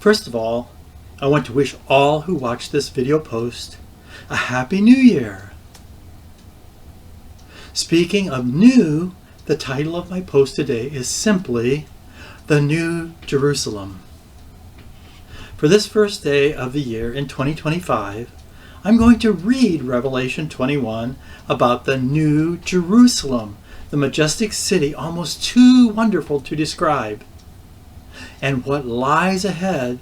First of all, I want to wish all who watch this video post a Happy New Year. Speaking of new, the title of my post today is simply The New Jerusalem. For this first day of the year in 2025, I'm going to read Revelation 21 about the New Jerusalem, the majestic city almost too wonderful to describe, and what lies ahead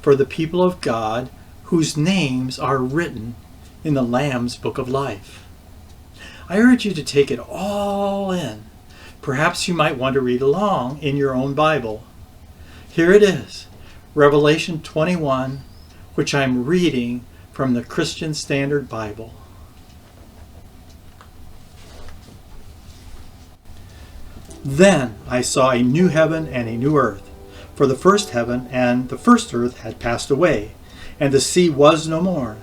for the people of God whose names are written in the Lamb's Book of Life. I urge you to take it all in. Perhaps you might want to read along in your own Bible. Here it is, Revelation 21, which I'm reading from the Christian Standard Bible. Then I saw a new heaven and a new earth, for the first heaven and the first earth had passed away, and the sea was no more.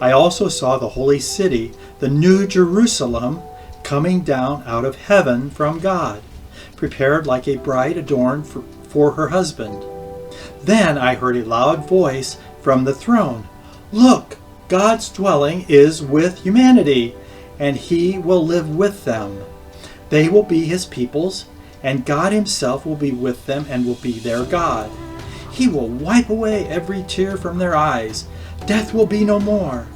I also saw the holy city, the New Jerusalem, coming down out of heaven from God, prepared like a bride adorned for her husband. Then I heard a loud voice from the throne. Look, God's dwelling is with humanity, and he will live with them. They will be his peoples, and God himself will be with them and will be their God. He will wipe away every tear from their eyes. Death will be no more.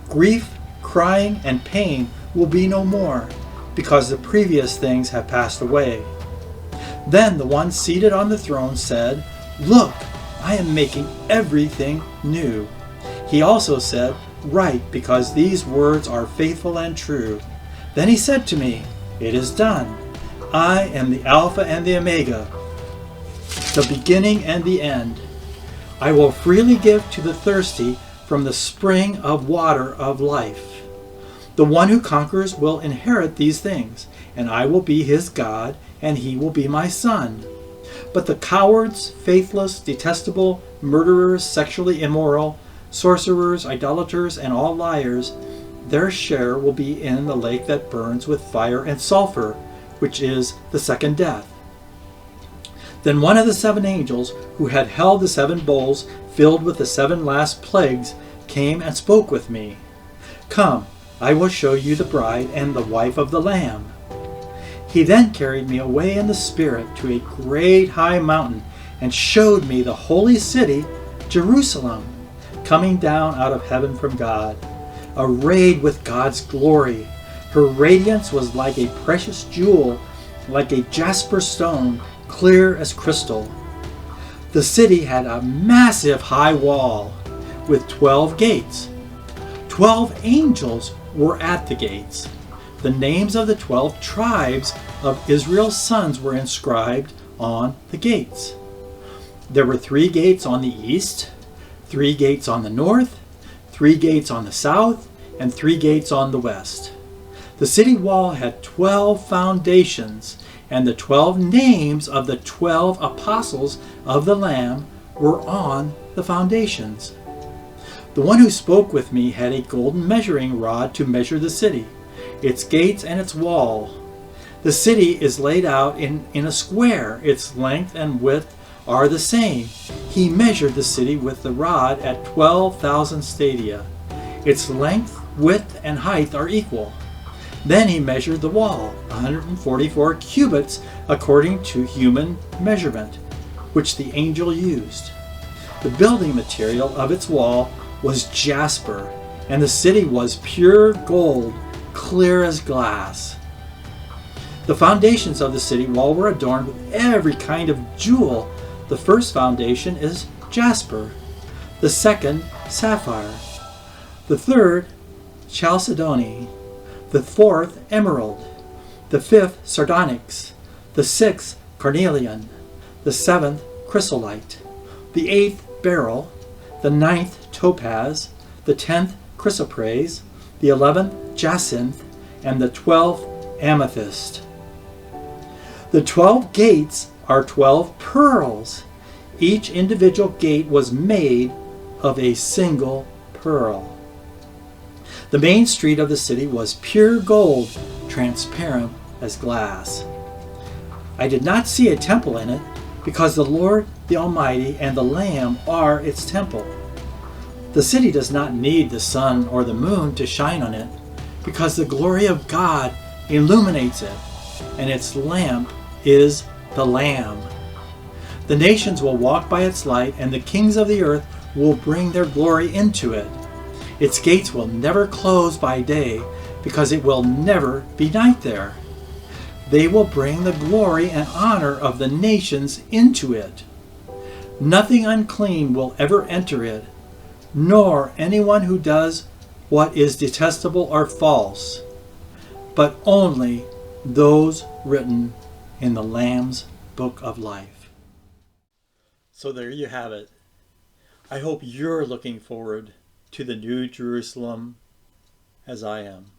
Grief, crying, and pain will be no more, because the previous things have passed away. Then the one seated on the throne said, Look, I am making everything new. He also said, Write, because these words are faithful and true. Then he said to me, It is done. I am the Alpha and the Omega, the beginning and the end. I will freely give to the thirsty from the spring of water of life. The one who conquers will inherit these things, and I will be his God, and he will be my son. But the cowards, faithless, detestable, murderers, sexually immoral, sorcerers, idolaters, and all liars, their share will be in the lake that burns with fire and sulfur, which is the second death. Then one of the seven angels who had held the seven bowls filled with the seven last plagues came and spoke with me. Come, I will show you the bride and the wife of the Lamb. He then carried me away in the Spirit to a great high mountain and showed me the holy city, Jerusalem, coming down out of heaven from God, arrayed with God's glory. Her radiance was like a precious jewel, like a jasper stone, clear as crystal. The city had a massive high wall with 12 gates. 12 angels were at the gates. The names of the 12 tribes of Israel's sons were inscribed on the gates. There were 3 gates on the east, 3 gates on the north, 3 gates on the south, and 3 gates on the west. The city wall had 12 foundations, and the 12 names of the 12 apostles of the Lamb were on the foundations. The one who spoke with me had a golden measuring rod to measure the city, its gates and its wall. The city is laid out in a square. Its length and width are the same. He measured the city with the rod at 12,000 stadia. Its length, width, and height are equal. Then he measured the wall, 144 cubits according to human measurement, which the angel used. The building material of its wall was jasper, and the city was pure gold, clear as glass. The foundations of the city wall were adorned with every kind of jewel. The first foundation is jasper, the second sapphire, the third chalcedony, the fourth emerald, the fifth sardonyx, the sixth carnelian, the seventh chrysolite, the eighth beryl, the ninth topaz, the 10th chrysoprase, the 11th jacinth, and the 12th amethyst. The 12 gates are 12 pearls. Each individual gate was made of a single pearl. The main street of the city was pure gold, transparent as glass. I did not see a temple in it, because the Lord, the Almighty, and the Lamb are its temple. The city does not need the sun or the moon to shine on it, because the glory of God illuminates it, and its lamp is the Lamb. The nations will walk by its light, and the kings of the earth will bring their glory into it. Its gates will never close by day, because it will never be night there. They will bring the glory and honor of the nations into it. Nothing unclean will ever enter it, nor anyone who does what is detestable or false, but only those written in the Lamb's book of life. So there you have it. I hope you're looking forward to the New Jerusalem as I am.